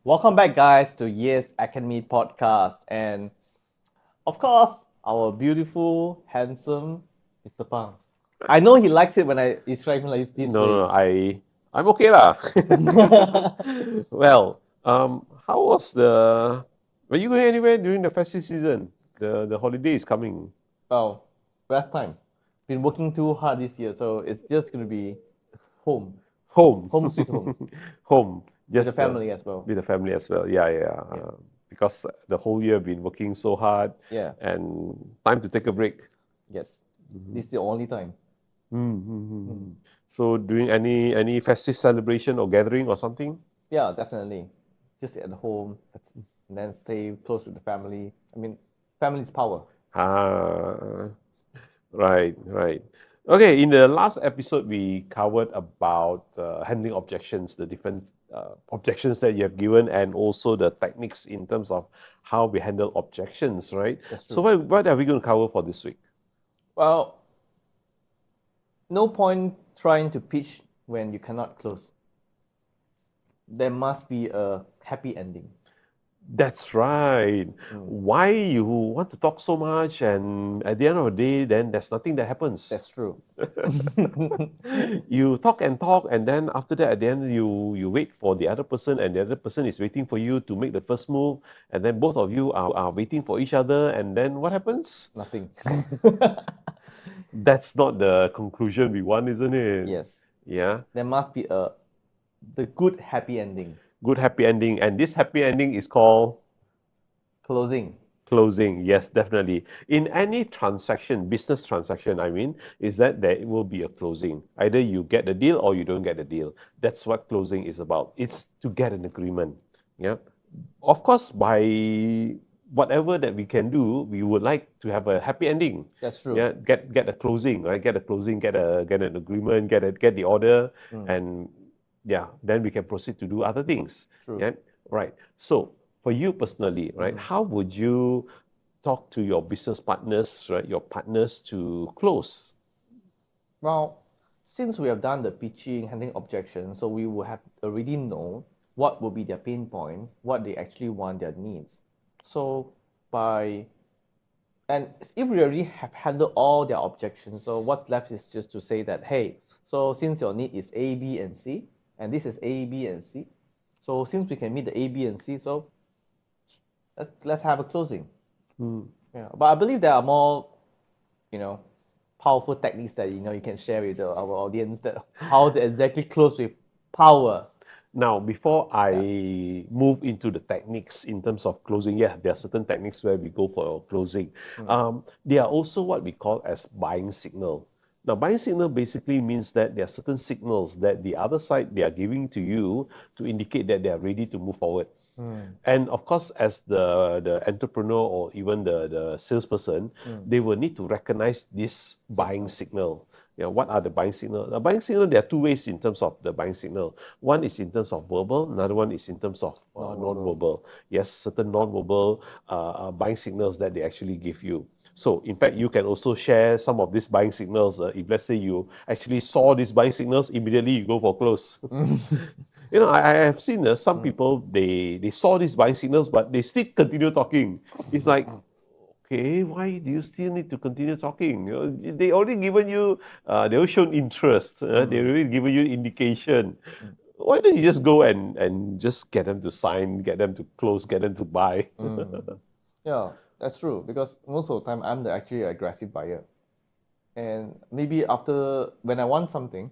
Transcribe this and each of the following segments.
Welcome back, guys, to Yes Academy podcast. And of course, our beautiful, handsome Mr. Phang. I know he likes it when I describe him like this No, way. I'm okay lah. Well, how was were you going anywhere during the festive season? The holiday is coming. Oh, last time. Been working too hard this year, so it's just going to be home. Home, Home sweet home. home, With the just family as well. with the family as well. Yeah, yeah. Because the whole year been working so hard, Yeah, and time to take a break. yes. This is the only time. Mm-hmm. So, doing any festive celebration or gathering or something? Yeah, definitely. Just at home and then stay close with the family. I mean, family is power. Ah, right, right. Okay, in the last episode, we covered about handling objections, the different objections that you have given, and also the techniques in terms of how we handle objections, right? That's So, true. what are we going to cover for this week? Well, no point trying to pitch when you cannot close. There must be a happy ending. That's right. Why you want to talk so much, and at the end of the day, then there's nothing that happens. That's true. You talk, and then after that, at the end, you wait for the other person, and the other person is waiting for you to make the first move, and then both of you are waiting for each other, and then what happens? Nothing. That's not the conclusion we want, isn't it? Yes. Yeah. There must be the good happy ending. Good happy ending, and this happy ending is called Closing. closing. Yes, definitely. In any transaction, business transaction, I mean, is that there will be a closing. Either you get the deal or you don't get the deal. That's what closing is about. It's to get an agreement. Yeah. Of course, by whatever that we can do, we would like to have a happy ending. That's true. Yeah, get a closing, right? Get a closing, get an agreement, get the order, and yeah, then we can proceed to do other things. True. Yeah, right. So for you personally, right, how would you talk to your business partners, right, your partners to close? Well, since we have done the pitching, handling objections, so we will have already know what will be their pain point, what they actually want, their needs. So and if we already have handled all their objections, so what's left is just to say that, hey, so since your need is A, B, and C, and this is A, B, and C, so since we can meet the A, B, and C, so let's have a closing. Yeah, but I believe there are more, powerful techniques that you can share with our audience that how to exactly close with power. Now, before I move into the techniques in terms of closing, yeah, there are certain techniques where we go for closing. There are also what we call as buying signal. Now, buying signal basically means that there are certain signals that the other side they are giving to you to indicate that they are ready to move forward. And of course, as the entrepreneur or even the salesperson, they will need to recognize this buying signal. Yeah, what are the buying signal? The buying signal, there are two ways in terms of the buying signal. One is in terms of verbal, another one is in terms of non-verbal. Yes, certain non-verbal buying signals that they actually give you. So, in fact, you can also share some of these buying signals. If let's say you actually saw these buying signals, immediately you go for close. I have seen some people, they saw these buying signals, but they still continue talking. It's like, okay, why do you still need to continue talking? They already given you, they already shown interest. They already given you indication. Why don't you just go and just get them to sign, get them to close, get them to buy? Yeah, that's true because most of the time I'm the actually aggressive buyer, and maybe after when I want something,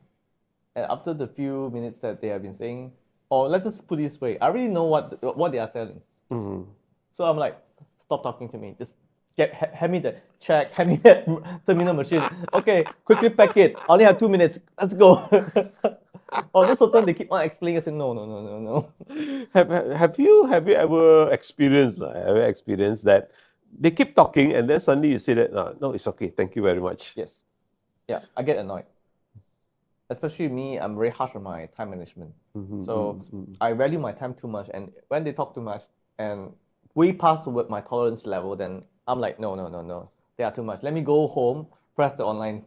and after the few minutes that they have been saying, or let's just put it this way, I already know what they are selling. So I'm like, stop talking to me. Just hand me the check, hand me the terminal machine. Okay, quickly pack it. I only have 2 minutes. Let's go. Or most of the time they keep on explaining. I say no. Have you ever experienced that they keep talking and then suddenly you say that no, it's okay, thank you very much. Yes. Yeah, I get annoyed. Especially me, I'm very harsh on my time management. So I value my time too much, and when they talk too much and way past my tolerance level, then I'm like, no. They are too much. Let me go home, press the online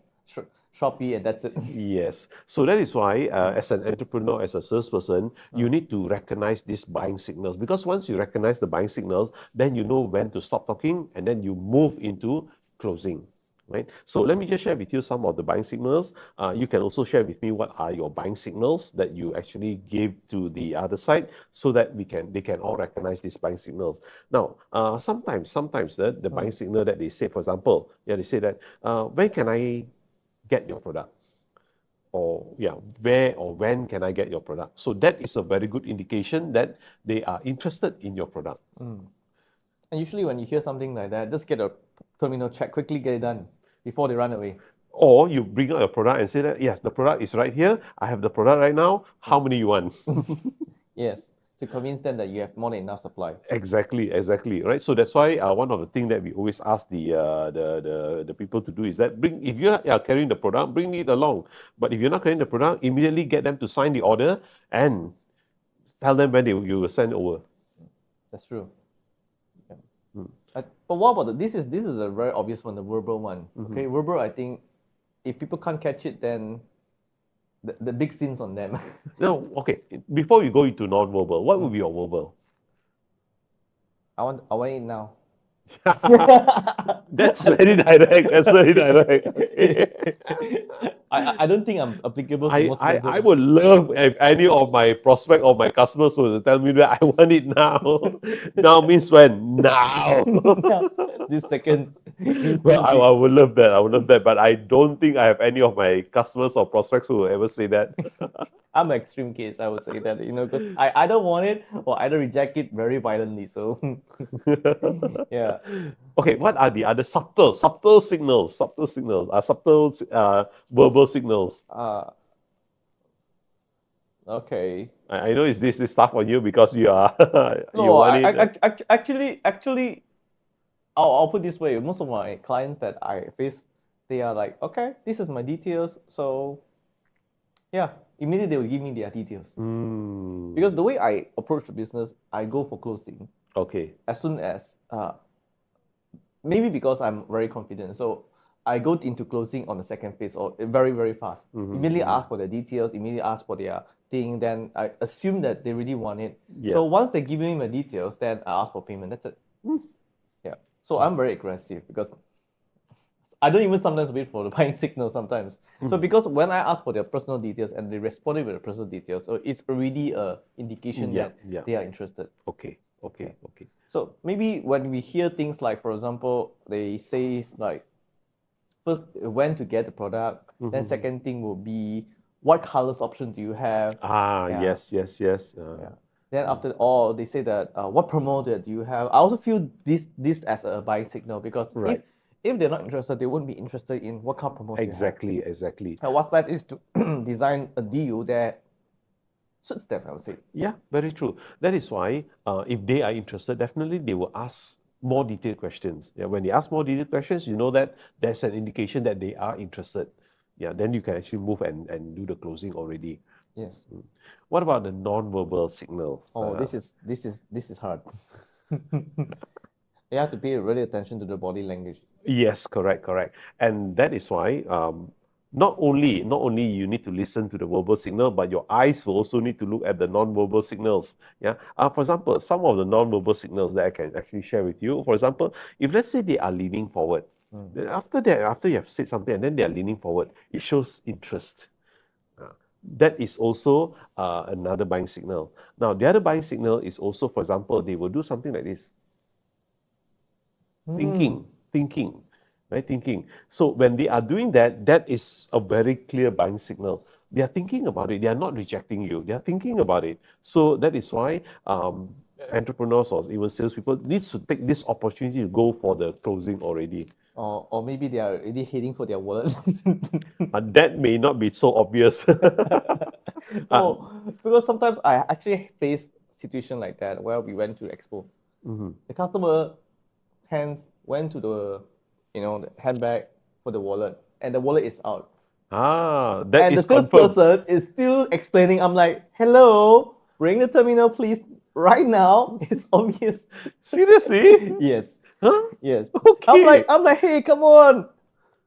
Shopee, and that's it. Yes. So that is why, as an entrepreneur, as a salesperson, you need to recognize these buying signals, because once you recognize the buying signals, then you know when to stop talking and then you move into closing. Right. So let me just share with you some of the buying signals. You can also share with me what are your buying signals that you actually give to the other side, so that they can all recognize these buying signals. Now, sometimes the buying signal that they say, for example, they say that, when can I get your product? Or where or when can I get your product? So that is a very good indication that they are interested in your product. And usually when you hear something like that, just get a terminal check, quickly get it done before they run away. Or you bring out your product and say that, yes, the product is right here. I have the product right now. How many you want? Yes, to convince them that you have more than enough supply. Exactly, right. So that's why, one of the things that we always ask the people to do is that, if you are carrying the product, bring it along. But if you're not carrying the product, immediately get them to sign the order and tell them when you will send over. That's true. Yeah. But what about this is a very obvious one, the verbal one. Okay, verbal, I think if people can't catch it, then the big sin's on them. No, okay. Before we go into non-verbal, what would be your verbal? I want it now. That's very direct. That's very direct. I don't think I'm applicable to most places. I would love if any of my prospect or my customers would tell me that I want it now. Now means when? Now. This second. Well, I would love that. I would love that. But I don't think I have any of my customers or prospects who will ever say that. I'm an extreme case, I would say that, because I either want it or either reject it very violently. So, yeah. Okay, what are the other subtle signals? Subtle verbal signals. Okay. I know this is tough on you because you are you No, want it. actually, I'll put it this way. Most of my clients that I face, they are like, okay, this is my details. So, yeah, immediately they will give me their details. Because the way I approach the business, I go for closing. Okay. As soon as, maybe because I'm very confident. So I go into closing on the second phase or very, very fast. Immediately ask for the details, immediately ask for their thing. Then I assume that they really want it. Yeah. So once they give me my details, then I ask for payment. That's it. Yeah. So I'm very aggressive because I don't even sometimes wait for the buying signal sometimes. So because when I ask for their personal details and they responded with the personal details, so it's already a indication that they are interested. Okay. So maybe when we hear things like, for example, they say like, first, when to get the product. Then second thing will be, what colors option do you have? Yes. Then after all, they say that, what promo do you have? I also feel this as a buying signal because if they're not interested, they won't be interested in what kind of promotion. Exactly. And what's left is to design a deal that suits them, I would say. Yeah, very true. That is why, if they are interested, definitely they will ask more detailed questions. Yeah, when they ask more detailed questions, you know that there's an indication that they are interested. Yeah, then you can actually move and do the closing already. Yes. What about the non-verbal signals? Oh, this is hard. You have to pay really attention to the body language. Yes, correct. And that is why, not only you need to listen to the verbal signal, but your eyes will also need to look at the non-verbal signals. Yeah. For example, some of the non-verbal signals that I can actually share with you. For example, if let's say they are leaning forward, then after you have said something and then they are leaning forward, it shows interest. That is also another buying signal. Now, the other buying signal is also, for example, they will do something like this. Thinking. Right? Thinking. So when they are doing that, that is a very clear buying signal. They are thinking about it. They are not rejecting you. They are thinking about it. So that is why entrepreneurs or even salespeople need to take this opportunity to go for the closing already. Or maybe they are already heading for their wallet. That may not be so obvious. Because sometimes I actually face situation like that where we went to expo. The customer hands went to the the handbag for the wallet, and the wallet is out. That and is the salesperson is still explaining. I'm like, hello, ring the terminal, please. Right now, it's obvious. Seriously? Yes. Huh? Yes. Okay. I'm like, hey, come on.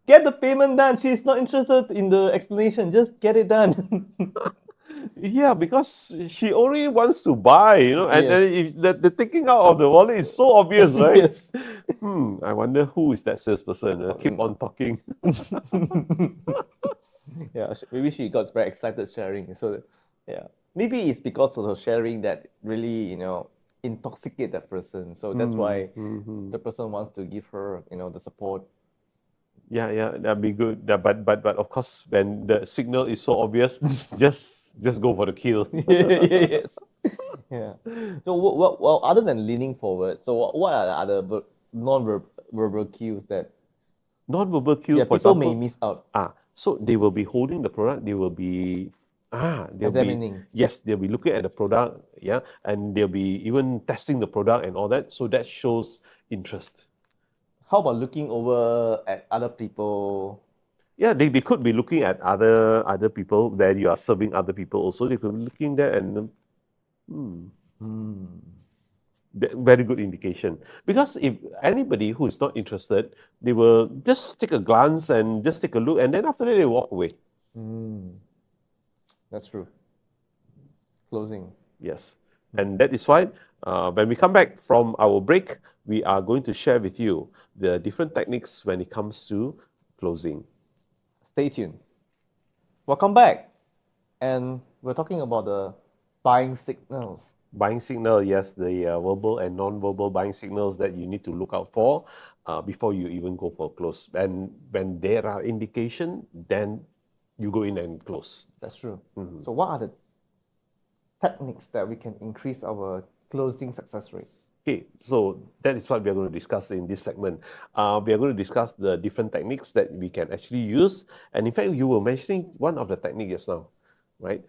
Get the payment done. She's not interested in the explanation. Just get it done. Yeah, because she only wants to buy, and Yes. then if the taking out of the wallet is so obvious, right? Yes. I wonder who is that salesperson. Keep on talking. Yeah, maybe she got very excited sharing. So, yeah, maybe it's because of her sharing that really, intoxicate that person. So that's why the person wants to give her, the support. Yeah, that'd be good. Yeah, but of course, when the signal is so obvious, just go for the kill. Yes. Yeah. So, well, other than leaning forward, so what are the other non-verbal cues that Non-verbal cue, yeah for people may example, miss out? so they will be holding the product. They'll be Examining. yes, they'll be looking at the product, yeah, and they'll be even testing the product and all that. So that shows interest. How about looking over at other people? Yeah, they could be looking at other people that you are serving other people also. They could be looking there and Hmm. very good indication. Because if anybody who is not interested, they will just take a glance and just take a look, and then after that they walk away. Hmm. That's true. Closing. Yes, and that is why when we come back from our break, we are going to share with you the different techniques when it comes to closing. Stay tuned. Welcome back. And we're talking about the buying signals. Buying signal, yes, the verbal and non-verbal buying signals that you need to look out for before you even go for close. And when there are indication, then you go in and close. That's true. So, what are the techniques that we can increase our closing success rate? Okay, so that is what we are going to discuss in this segment. We are going to discuss the different techniques that we can actually use. And in fact, you were mentioning one of the techniques just now, right?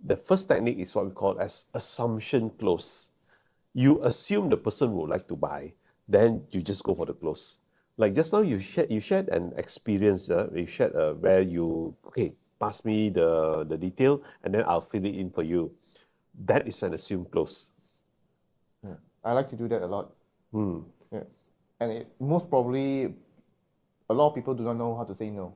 The first technique is what we call as assumption close. You assume the person would like to buy, then you just go for the close. Like just now, you shared an experience. You shared where you pass me the detail, and then I'll fill it in for you. That is an assumed close. Yeah. I like to do that a lot. Hmm. Yeah. And most probably, a lot of people do not know how to say no.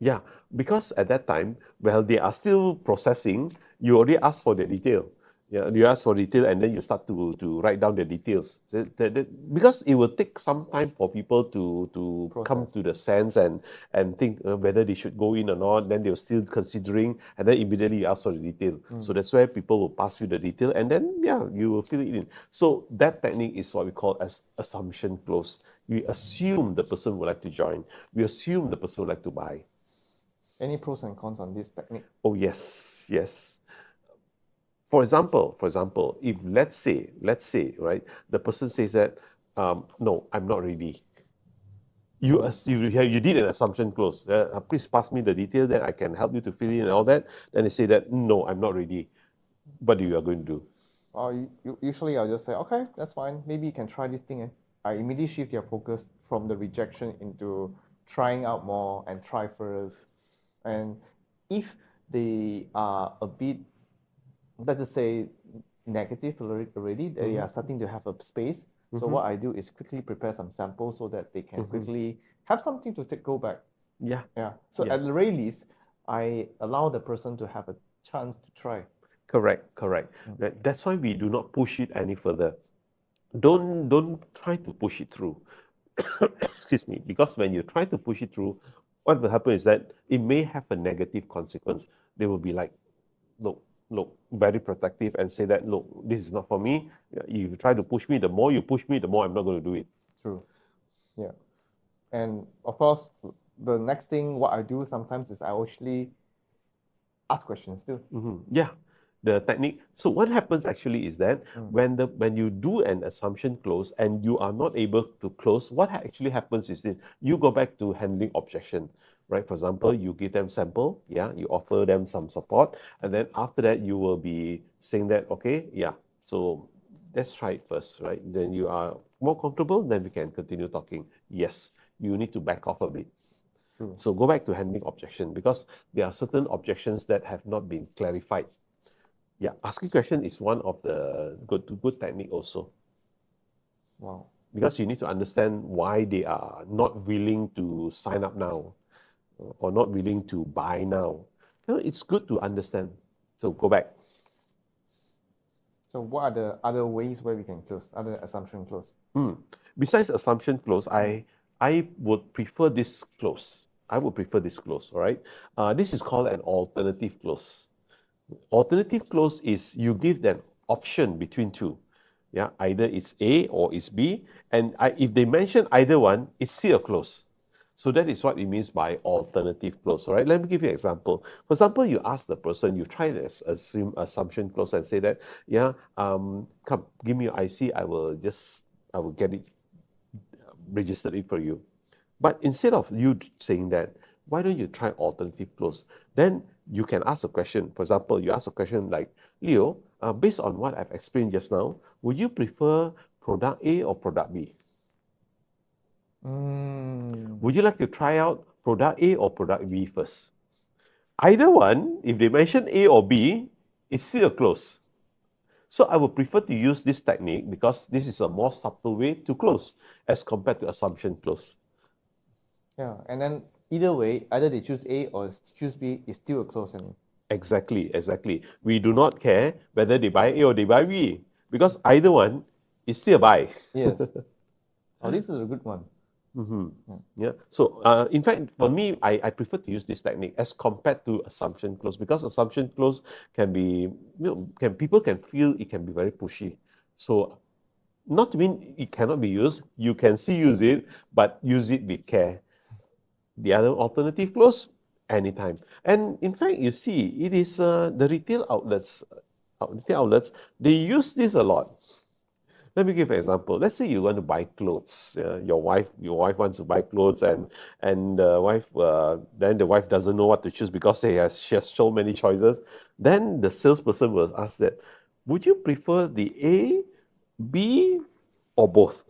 Yeah, because at that time, while they are still processing, you already ask for the detail. Yeah, you ask for detail and then you start to write down the details. Because it will take some time for people to come Process. to the sense and think whether they should go in or not. Then they're still considering, and then immediately you ask for the detail. So that's where people will pass you the detail, and then you will fill it in. So that technique is what we call as assumption close. We assume the person would like to join. We assume the person would like to buy. Any pros and cons on this technique? Oh yes. For example, if let's say, right, the person says that, no, I'm not ready. You did an assumption close. Please pass me the detail, then I can help you to fill in and all that. Then they say that, no, I'm not ready. What you are going to do? Usually I'll just say, okay, that's fine. Maybe you can try this thing. I immediately shift their focus from the rejection into trying out more and try first. And if they are a bit, let's just say, negative already, they are starting to have a space. So what I do is quickly prepare some samples so that they can quickly have something to go back. Yeah. So Yeah. at the very least, I allow the person to have a chance to try. Correct. That's why we do not push it any further. Don't try to push it through. Excuse me, because when you try to push it through, what will happen is that it may have a negative consequence. They will be like, look, very protective and say that, look, this is not for me. You try to push me, the more you push me, the more I'm not going to do it. True. Yeah. And of course, the next thing what I do sometimes is I actually ask questions too. Yeah, the technique. So what happens actually is that when you do an assumption close and you are not able to close, what actually happens is this: you go back to handling objection, right? For example, you give them sample, you offer them some support, and then after that you will be saying that, okay, so let's try it first, right? Then you are more comfortable, then we can continue talking. Yes, you need to back off a bit. So go back to handling objection, because there are certain objections that have not been clarified. Yeah, asking question is one of the good technique also. Wow. because you need to understand why they are not willing to sign up now or not willing to buy now. It's good to understand. So go back. So what are the other ways where we can close, other assumption close? Besides assumption close, I would prefer this close. I would prefer this close, all right? This is called an alternative close. Alternative close is you give them option between two. Yeah, either it's A or it's B, and if they mention either one, it's still a close. So that is what it means by alternative close. All right, let me give you an example. For example, you ask the person, you try to assume assumption close and say that, yeah, come, give me your IC, I will get it registered it for you. But instead of you saying that, why don't you try alternative close? Then you can ask a question. For example, you ask a question like, Leo, based on what I've explained just now, would you prefer product A or product B? Would you like to try out product A or product B first? Either one, if they mention A or B, it's still a close. So I would prefer to use this technique because this is a more subtle way to close as compared to assumption close. Yeah, and then either way, either they choose A or choose B, it's still a close ending. Exactly. We do not care whether they buy A or they buy B because either one is still a buy. Yes. Oh, this is a good one. Yeah. So in fact, for me, I prefer to use this technique as compared to assumption close because assumption close can be, people can feel it can be very pushy. So not to mean it cannot be used. You can still use it, but use it with care. The other alternative close, anytime. And in fact, you see, it is the retail outlets, they use this a lot. Let me give an example. Let's say you want to buy clothes. Your wife wants to buy clothes, and the wife doesn't know what to choose because she has so many choices. Then the salesperson will ask that, would you prefer the A, B, or both?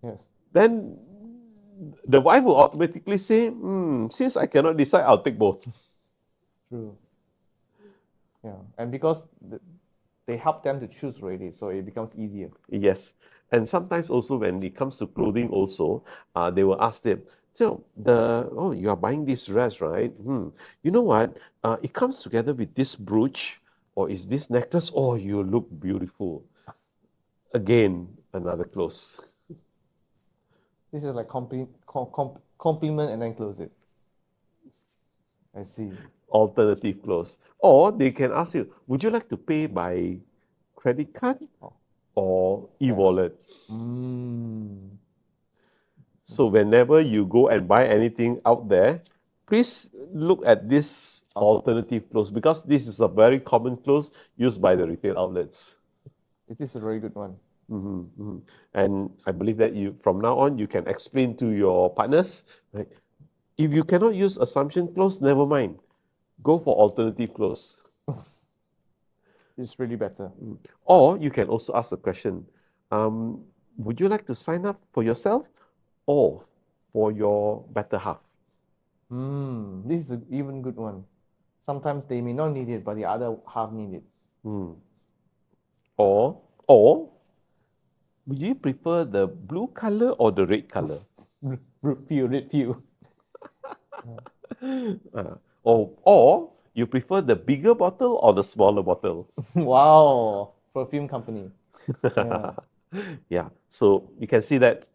Yes. Then the wife will automatically say, since I cannot decide, I'll take both. True. Yeah, and because they help them to choose already, so it becomes easier. Yes. And sometimes also when it comes to clothing also, they will ask them, so you are buying this dress, right? You know what? It comes together with this brooch, or is this necklace? Oh, you look beautiful. Again, another close. This is like compliment and then close it. I see. Alternative close. Or they can ask you, would you like to pay by credit card or e-wallet? So whenever you go and buy anything out there, please look at this alternative close because this is a very common close used by the retail outlets. It is a very good one. And I believe that from now on, you can explain to your partners, right? If you cannot use assumption close, never mind. Go for alternative close. It's really better. Or you can also ask the question, would you like to sign up for yourself or for your better half? This is an even good one. Sometimes they may not need it, but the other half need it. Or would you prefer the blue color or the red color? Red pill. Or you prefer the bigger bottle or the smaller bottle? Wow, perfume company. Yeah. Yeah, so you can see that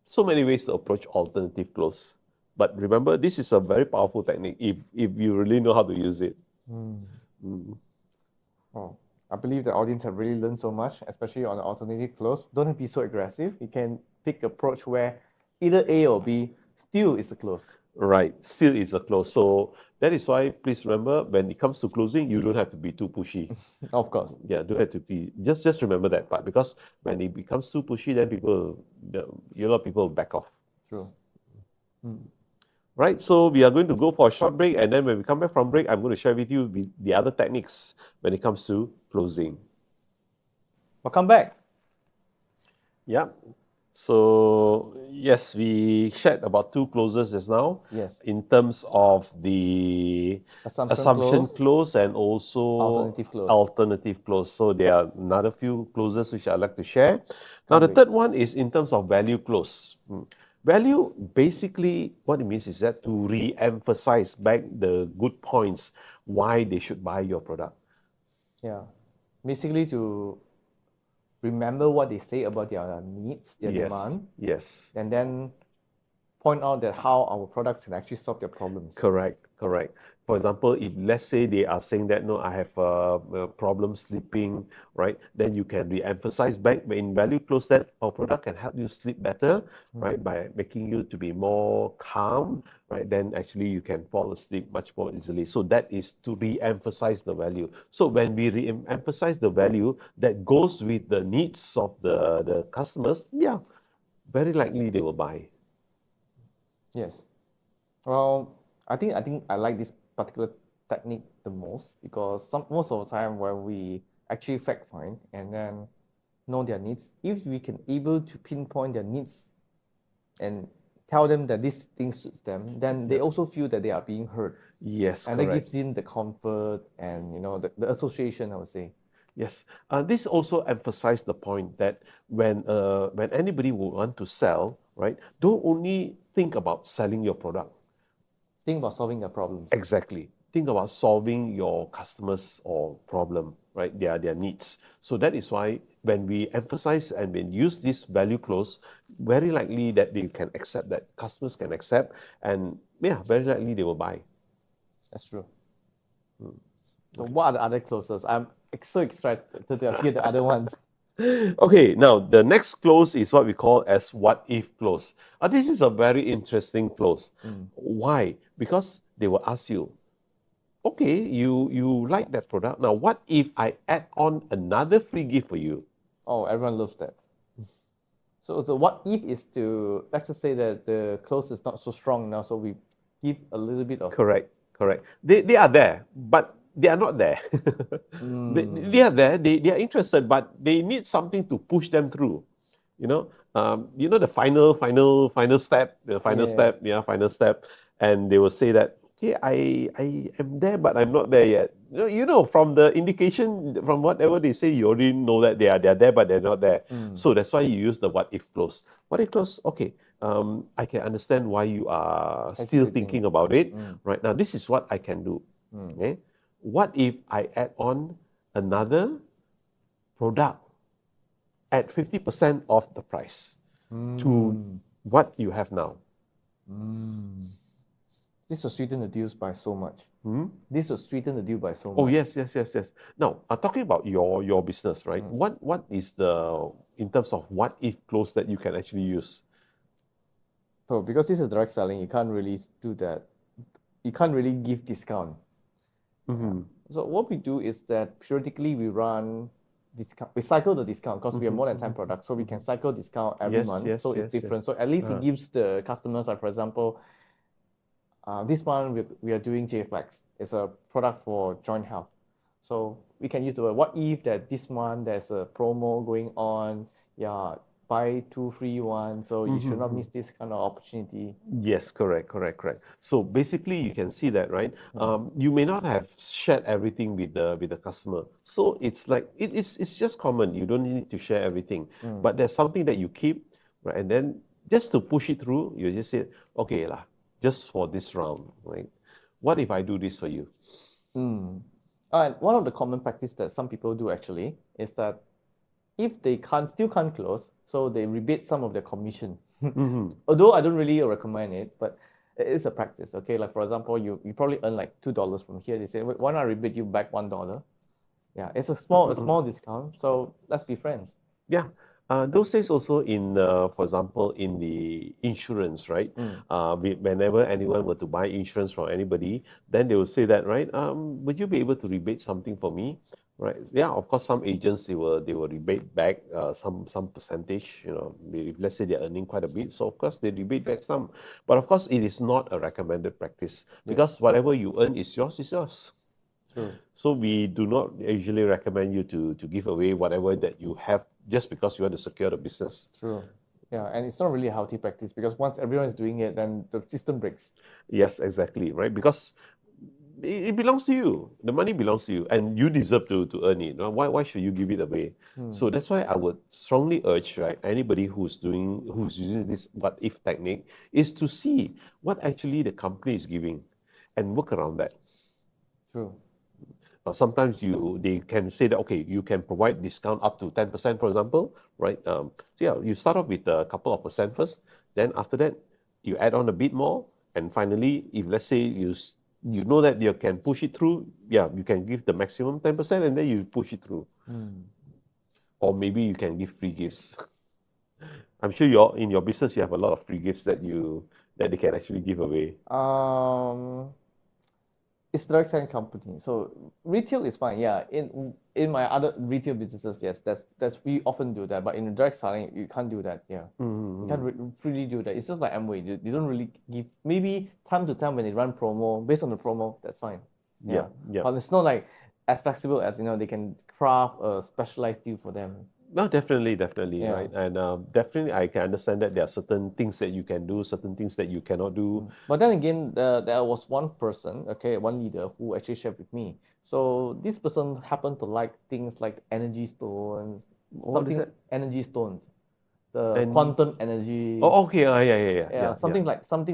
so many ways to approach alternative close. But remember, this is a very powerful technique if you really know how to use it. Oh, I believe the audience have really learned so much, especially on the alternative close. Don't be so aggressive. You can pick approach where either A or B still is a close. Right, still is a close. So that is why, please remember, when it comes to closing, you don't have to be too pushy. Of course. Yeah, don't have to be. Just remember that part because when it becomes too pushy, then a lot of people back off. True. Right, so we are going to go for a short break, and then when we come back from break, I'm going to share with you the other techniques when it comes to closing. Welcome back. Yeah. So yes, we shared about two closes just now Yes. in terms of the Assumption assumption close, close and also alternative close. alternative close. So there are another few closes which I'd like to share. Now Can't the wait. third one is in terms of value close. Value basically what it means is that to re-emphasize back the good points why they should buy your product. Yeah. Basically to remember what they say about their needs, their Yes, demand, yes. and then point out that how our products can actually solve their problems. Correct, correct. For example, if let's say they are saying that no, I have a problem sleeping, right? Then you can re-emphasize back in value close that our product can help you sleep better, right? By making you to be more calm, right? Then actually you can fall asleep much more easily. So that is to re-emphasize the value. So when we re-emphasize the value that goes with the needs of the customers, yeah, very likely they will buy. Yes. Well, I think I like this particular technique the most because most of the time when we actually fact find and then know their needs, if we can able to pinpoint their needs and tell them that this thing suits them, then they also feel that they are being heard. Yes, And that correct. gives them the comfort and the association, I would say. Yes, this also emphasized the point that when anybody would want to sell, right, don't only think about selling your product. Think about solving their problems. Exactly. Think about solving your customers or problem, right? Their needs. So that is why when we emphasize and when use this value clause, very likely that they can accept that customers can accept, and yeah, very likely they will buy. That's true. So what are the other clauses? I'm so excited to hear the other ones. Okay, now the next clause is what we call as what if clause. This is a very interesting clause. Why? Because they will ask you, okay, you like that product. Now, what if I add on another free gift for you? Oh, everyone loves that. So the what if is to let's just say that the clause is not so strong now, so we give a little bit of Correct, correct. They are there, but they are not there. They are there, they are interested, but they need something to push them through. The final step, yeah. final step, and they will say that, okay, I am there, but I'm not there yet. From the indication, from whatever they say, you already know that they're there, but they're not there. So that's why you use the what if clause. What if clause? Okay, I can understand why you are still thinking Hesitating. about it. Right now, this is what I can do. Okay, what if I add on another product at 50% of the price to what you have now? This will sweeten the deals by so much. This will sweeten the deal by so Oh, much. yes. Now, talking about your business, right? What is in terms of what if clause that you can actually use? So because this is direct selling, you can't really do that. You can't really give discount. So what we do is that periodically we run discount. We cycle the discount because we have more than 10 products, so we can cycle discount every Yes, month. yes, So it's yes, yes. different. So at least it gives the customers, like for example, this one we are doing JFlex. It's a product for joint health. So we can use the word what if that this one there's a promo going on. Yeah, buy two free one. So you should not miss this kind of opportunity. Yes, correct. So basically, you can see that, right? You may not have shared everything with the customer, so it's like it's just common. You don't need to share everything, but there's something that you keep, right? And then just to push it through, you just say, okay lah, just for this round, right? What if I do this for you? And one of the common practice that some people do actually is that if they still can't close, so they rebate some of their commission. Although I don't really recommend it, but it is a practice. Okay, like for example, you probably earn like $2 from here. They say, why not rebate you back $1? Yeah, it's a small discount. So let's be friends. Yeah. Those days also in, for example, in the insurance, right? Whenever anyone were to buy insurance from anybody, then they will say that, right? Would you be able to rebate something for me? Right? Yeah, of course, some agents they will rebate back some percentage. If let's say they're earning quite a bit, so of course they rebate back some. But of course, it is not a recommended practice because whatever you earn is yours, is yours. True. So we do not usually recommend you to give away whatever that you have just because you want to secure the business. True. Yeah, and it's not really a healthy practice because once everyone is doing it, then the system breaks. Yes, exactly, right? Because it belongs to you. The money belongs to you, and you deserve to earn it. No? Why should you give it away? So that's why I would strongly urge, right, anybody who's using this what if technique is to see what actually the company is giving and work around that. True. Sometimes they can say that okay, you can provide discount up to 10%, for example, right? So yeah, you start off with a couple of percent first, then after that you add on a bit more, and finally, if let's say you know that you can push it through, yeah, you can give the maximum 10%, and then you push it through, or maybe you can give free gifts. I'm sure in your business you have a lot of free gifts that they can actually give away. It's direct selling company, so retail is fine. Yeah, in my other retail businesses, yes, that's we often do that. But in direct selling, you can't do that. Yeah, you can't really do that. It's just like Amway. They don't really give. Maybe time to time when they run promo, based on the promo, that's fine. Yeah, Yeah. but it's not like as flexible as they can craft a specialized deal for them. No, definitely, Yeah. right? And definitely, I can understand that there are certain things that you can do, certain things that you cannot do. But then again, there was one person, okay, one leader who actually shared with me. So this person happened to like things like energy stones, What is something that? energy stones, the And quantum energy. oh, okay, Yeah, something like some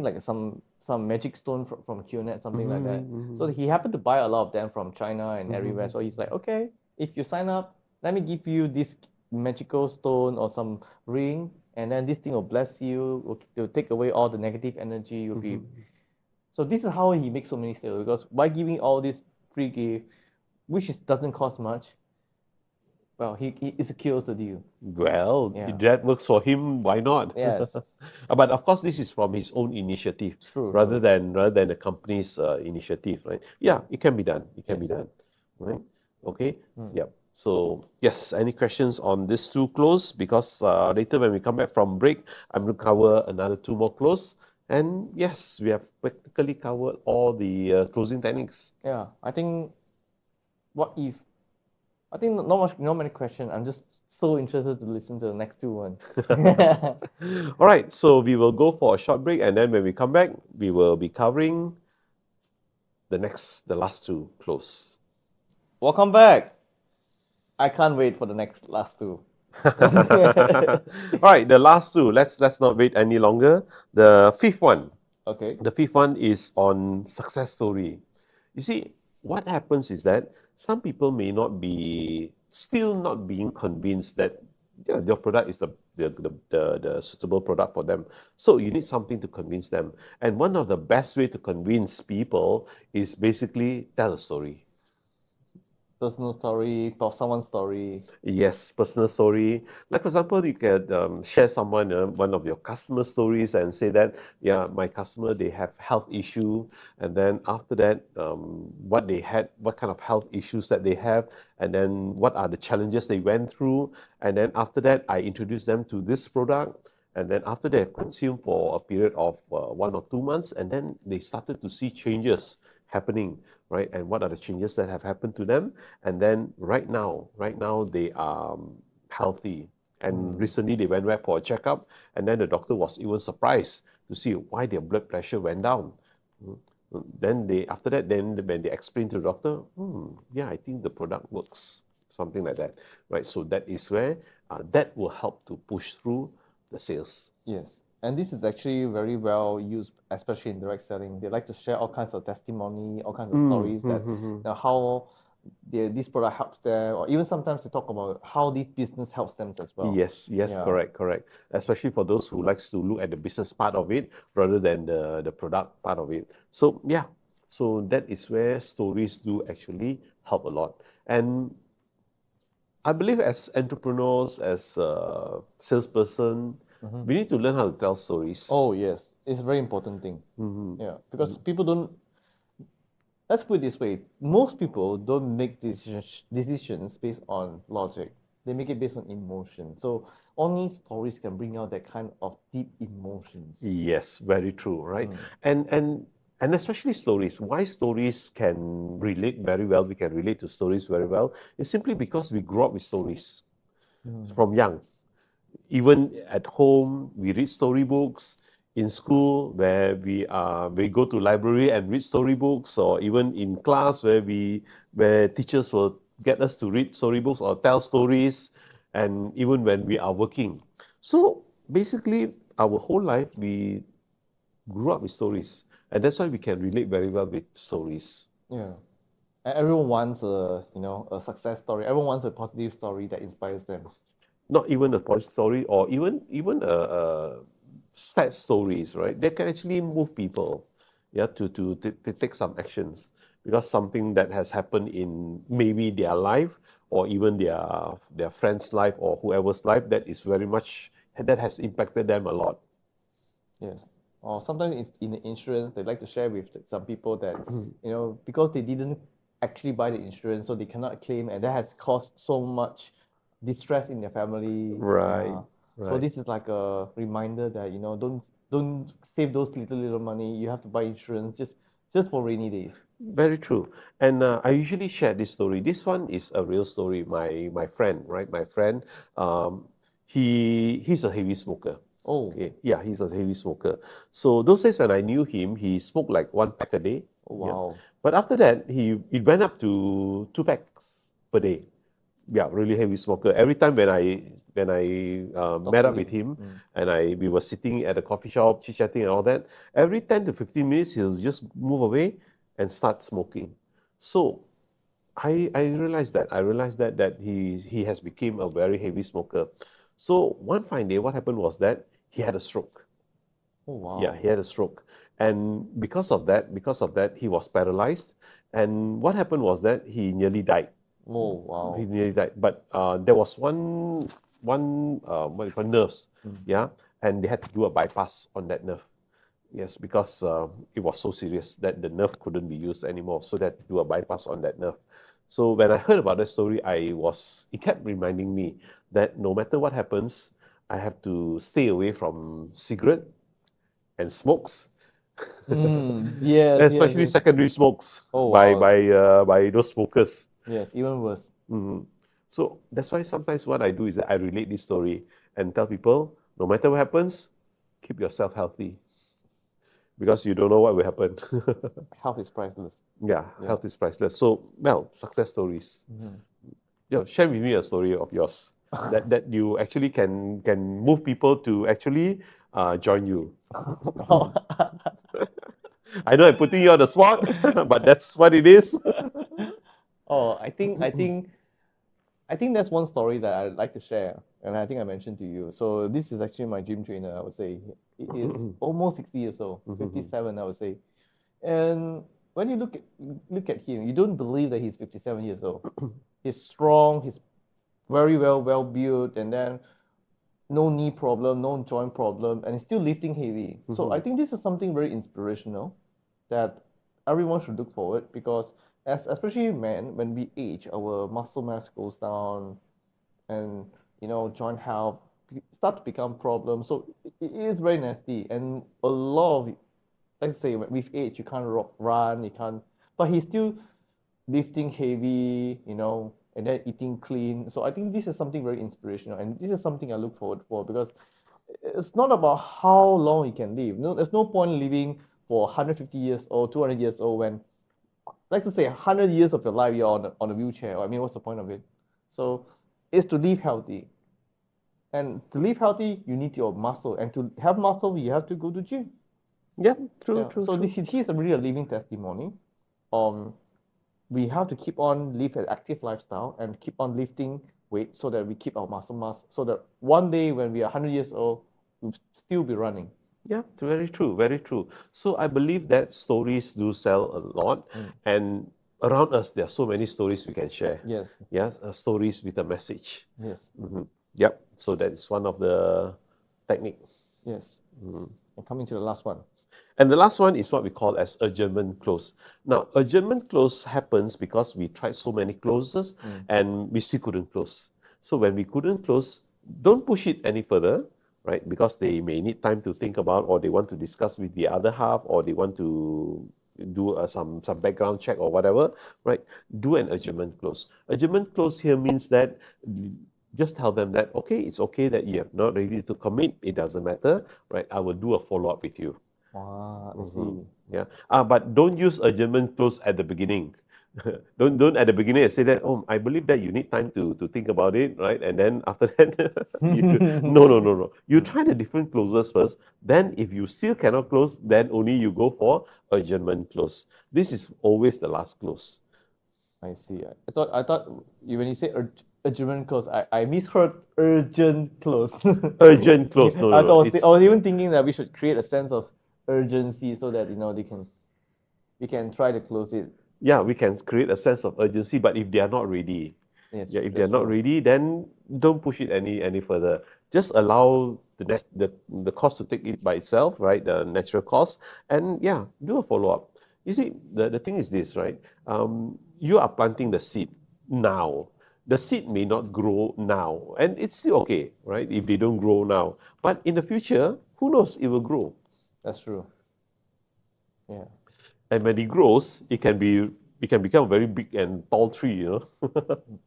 magic stone from QNet, something like that. So he happened to buy a lot of them from China and everywhere. So he's like, okay, if you sign up, let me give you this magical stone or some ring, and then this thing will bless you, will take away all the negative energy. You'll be. So this is how he makes so many sales, because by giving all this free gift, which doesn't cost much, well, he secures the deal. Well, Yeah. if that works for him, why not? Yes. But of course, this is from his own initiative, True. rather than the company's initiative, right? Yeah, it can be done. It can be done, right? Okay. Yep. So yes, any questions on these two close? Because later when we come back from break, I'm going to cover another two more close. And yes, we have practically covered all the closing techniques. Yeah, I think not many questions. I'm just so interested to listen to the next two one. All right, so we will go for a short break, and then when we come back, we will be covering the last two close. Welcome back. I can't wait for the last two. All right, the last two. Let's not wait any longer. The fifth one. Okay. The fifth one is on success story. You see, what happens is that some people may still not being convinced that your product is the suitable product for them. So you need something to convince them. And one of the best way to convince people is basically tell a story. Personal story, or someone's story. Yes, personal story. Like for example, you can share one of your customer stories and say that, yeah, my customer, they have health issue, and then after that, what kind of health issues that they have, and then what are the challenges they went through, and then after that, I introduce them to this product, and then after they have consumed for a period of 1 or 2 months, and then they started to see changes happening, right? And what are the changes that have happened to them? And then right now they are healthy. And recently they went back for a checkup, and then the doctor was even surprised to see why their blood pressure went down. Then when they explain to the doctor, yeah, I think the product works, something like that, right? So that is where that will help to push through the sales. Yes. And this is actually very well used, especially in direct selling. They like to share all kinds of testimony, all kinds of stories that how this product helps them, or even sometimes they talk about how this business helps them as well. Yes, Yeah. correct. Especially for those who likes to look at the business part of it rather than the product part of it. So yeah, so that is where stories do actually help a lot. And I believe as entrepreneurs, as a salesperson, we need to learn how to tell stories. Oh yes, it's a very important thing. Yeah, because people don't. Let's put it this way: most people don't make decisions based on logic. They make it based on emotion. So only stories can bring out that kind of deep emotions. Yes, very true, right? And especially stories. Why stories can relate very well, we can relate to stories very well, is simply because we grew up with stories from young. Even at home, we read storybooks. In school, where we go to library and read storybooks, or even in class where teachers will get us to read storybooks or tell stories, and even when we are working. So basically, our whole life we grew up with stories, and that's why we can relate very well with stories. Yeah. And everyone wants a success story. Everyone wants a positive story that inspires them. Not even a positive story, or even a sad stories, right? They can actually move people, yeah, to take some actions because something that has happened in maybe their life or even their friend's life or whoever's life that is very much that has impacted them a lot. Yes. Or sometimes it's in the insurance, they like to share with some people that, because they didn't actually buy the insurance, so they cannot claim, and that has caused so much distress in their family. Right, Yeah. So right. this is like a reminder that, don't save those little money. You have to buy insurance just for rainy days. Very true. And I usually share this story. This one is a real story. My friend, right? My friend, um, he's a heavy smoker. Oh, Okay, yeah, he's a heavy smoker. So those days when I knew him, he smoked like one pack a day. oh Yeah, wow. but after that, it went up to two packs per day. Yeah, really heavy smoker. Every time when I Talk met to up with him. him Mm. and we were sitting at a coffee shop chit chatting and all that, every 10 to 15 minutes he'll just move away and start smoking. So I realized that he has become a very heavy smoker. So one fine day, what happened was that he had a stroke. Oh Yeah, wow. he had a stroke, and because of that, he was paralyzed. And what happened was that he nearly died. Oh He wow. nearly died. But there was one what do you call nerves, Mm. yeah, and they had to do a bypass on that nerve. Yes, because it was so serious that the nerve couldn't be used anymore, so they had to do a bypass on that nerve. So when I heard about that story, it kept reminding me that no matter what happens, I have to stay away from cigarette and smokes, Yes, yes, especially yes. secondary smokes Oh by wow. by uh, by those smokers. Yes, even worse. Mhm. So that's why sometimes what I do is that I relate this story and tell people, no matter what happens, keep yourself healthy because you don't know what will happen. Health is priceless. Yeah, Yeah. health is priceless. So, well, success stories. Mhm. Share with me a story of yours that you actually can move people to actually join you. I know I'm putting you on the spot, but that's what it is. Oh, I think that's one story that I'd like to share, and I think I mentioned to you. So this is actually my gym trainer. I would say he is almost 60 years old, 57, I would say. And when you look at him, you don't believe that he's 57 years old. He's strong. He's very well built, and then no knee problem, no joint problem, and he's still lifting heavy. So I think this is something very inspirational that everyone should look forward, because especially men, when we age, our muscle mass goes down, and joint health start to become problems. So it is very nasty, and a lot of, let's say, with age you can't run, you can't, but he's still lifting heavy, and then eating clean. So I think this is something very inspirational, and this is something I look forward for, because it's not about how long you can live. No, there's no point living for 150 years old, 200 years old, when, let's just say, 100 years of your life you're on a wheelchair. I mean, what's the point of it? So it's to live healthy. And to live healthy, you need your muscle. And to have muscle, you have to go to gym. Yeah, true, Yeah. true, So true. he's really a living testimony. Um, we have to keep on live an active lifestyle and keep on lifting weight, so that we keep our muscle mass, so that one day when we are 100 years old, we'll still be running. Yeah, very true, very true. So I believe that stories do sell a lot, Mm. and around us there are so many stories we can share. Yes, Yeah, stories with a message. yes, Yep. So that is one of the technique. yes. And coming to the last one. And the last one is what we call as adjournment close. Now, adjournment close happens because we tried so many closes and we still couldn't close. So when we couldn't close, don't push it any further, right? Because they may need time to think about, or they want to discuss with the other half, or they want to do some background check or whatever, right? Do an adjournment close. Adjournment close here means that just tell them that, okay, it's okay that you have not ready to commit. It doesn't matter, right? I will do a follow-up with you. Ah, I Mhm. see. Yeah. But don't use adjournment clause at the beginning. Don't at the beginning say that, oh, I believe that you need time to think about it, right? And then after that, no. You try the different clauses first. Then if you still cannot close, then only you go for adjournment clause. This is always the last clause. I see. I thought when you say urgent close, I misheard urgent close. Urgent clause, no, I no, no. thought I It's was even thinking that we should create a sense of urgency so that we can try to close it. yeah, we can create a sense of urgency, but if they are not ready, Yes, yeah, if they that's are not true. ready, then don't push it any further. Just allow the course to take it by itself, right? The natural course, and yeah, do a follow up. You see, the thing is this, right? You are planting the seed now. The seed may not grow now, and it's still okay, right? If they don't grow now, but in the future, who knows? It will grow, That's true. Yeah. and when it grows, it can become a very big and tall tree, you know.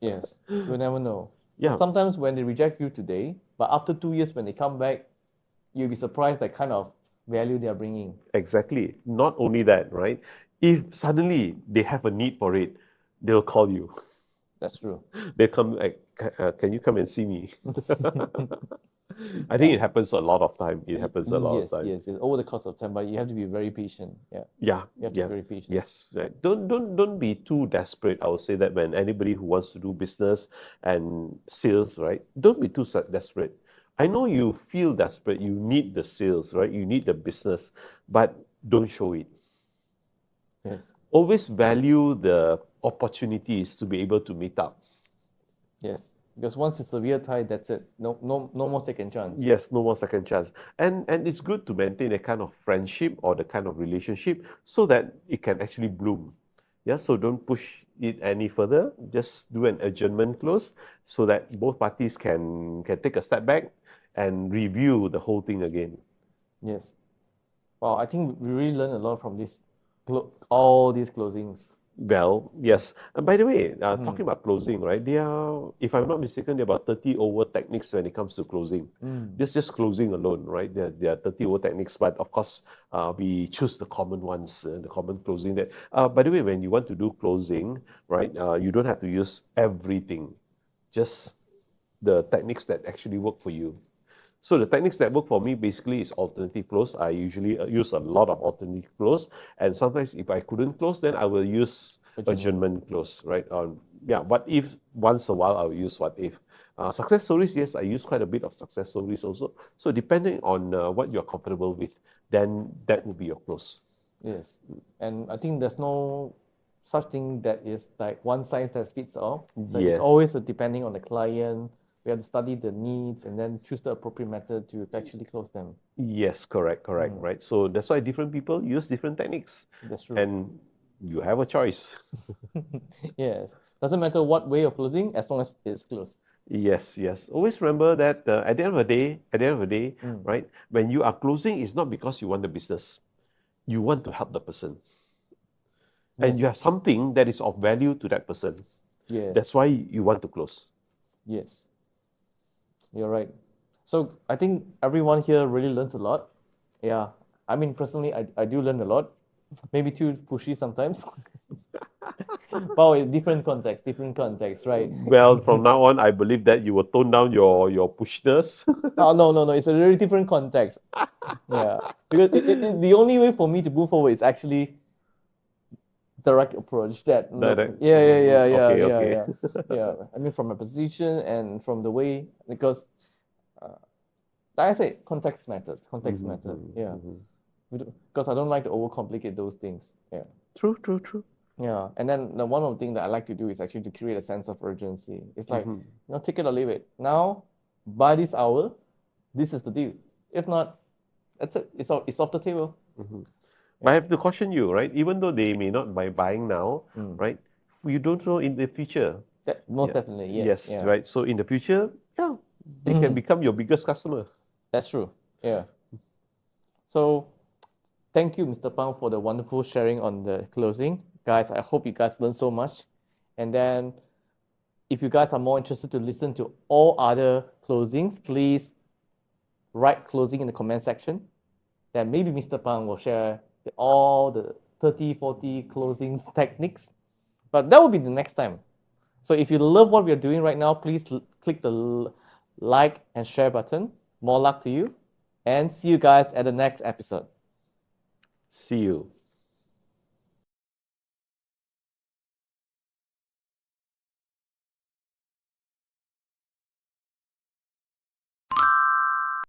Yes. You'll never know. Because Yeah, sometimes when they reject you today, but after 2 years when they come back, you'll be surprised at kind of value they are bringing. exactly. Not only that, right? If suddenly they have a need for it, they'll call you. That's true. They come like, can you come and see me? I think Yeah. it happens a lot of time. It happens a lot of Yes, time. yes, yes. Over the course of time, but you have to be very patient. Yeah. Yeah, You have to be yeah, very patient. yes. Right. Don't be too desperate. I would say that when anybody who wants to do business and sales, right? Don't be too desperate. I know you feel desperate. You need the sales, right? You need the business, but don't show it. Yes, Always value the opportunities to be able to meet up. yes. Because once it's a real tie, that's it. No more second chance. Yes, no more second chance. And it's good to maintain a kind of friendship or the kind of relationship so that it can actually bloom. Yeah, so don't push it any further. Just do an adjournment clause so that both parties can take a step back and review the whole thing again. Yes. Wow, I think we really learned a lot from all these closings. Well, yes. And by the way, Mm. talking about closing, right? There are, if I'm not mistaken, there are about 30 over techniques when it comes to closing. Mm. Just closing alone, right? There are 30 over techniques, but of course, we choose the common ones, the common closing. That, by the way, when you want to do closing, right, you don't have to use everything, just the techniques that actually work for you. So the techniques that work for me basically is alternative close. I usually use a lot of alternative close, and sometimes if I couldn't close, then I will use Adjournment. adjournment close, right? Yeah, what if once a while I will use what if. Success stories, yes, I use quite a bit of success stories also. So depending on what you're comfortable with, then that will be your close. Yes. And I think there's no such thing that is like one size that fits all. So it's Yes, always depending on the client. We have to study the needs and then choose the appropriate method to actually close them. yes, correct, Mm, right? So that's why different people use different techniques, that's true. and you have a choice. Yes. Doesn't matter what way of closing as long as it's closed. Yes, yes. Always remember that at the end of the day, Mm. right? When you are closing, it's not because you want the business. You want to help the person, and Yes. you have something that is of value to that person. Yes. That's why you want to close. Yes. You're right. So I think everyone here really learns a lot. Yeah. I mean, personally, I do learn a lot. Maybe too pushy sometimes. Wow, different context, right? Well, from now on, I believe that you will tone down your pushness. Oh, no. It's a very different context. Yeah. Because the only way for me to move forward is actually direct approach that no, Direct. Okay, okay. yeah. I mean, from my position and from the way, because uh, like I say, context Mhm, matter, mhm, yeah. mhm. Because I don't like to overcomplicate those things, yeah. True, true, true. Yeah, and then the one of the things that I like to do is actually to create a sense of urgency. It's like, Mhm. take it or leave it. Now, by this hour, this is the deal. If not, that's it. It's off the table. But I Yeah. have to caution you, right? Even though they may not buy buying now, Mm. right? You don't know in the future. Most Yeah. definitely, yes. Yes, Yeah. right. So in the future, yeah, they can Mhm. become your biggest customer. That's true. Yeah. So thank you, Mr. Pang, for the wonderful sharing on the closing. Guys, I hope you guys learned so much. And then if you guys are more interested to listen to all other closings, please write closing in the comment section. Then maybe Mr. Phang will share all the 30, 40 closing techniques. But that will be the next time. So if you love what we are doing right now, please click the like and share button. More luck to you. And see you guys at the next episode. See you.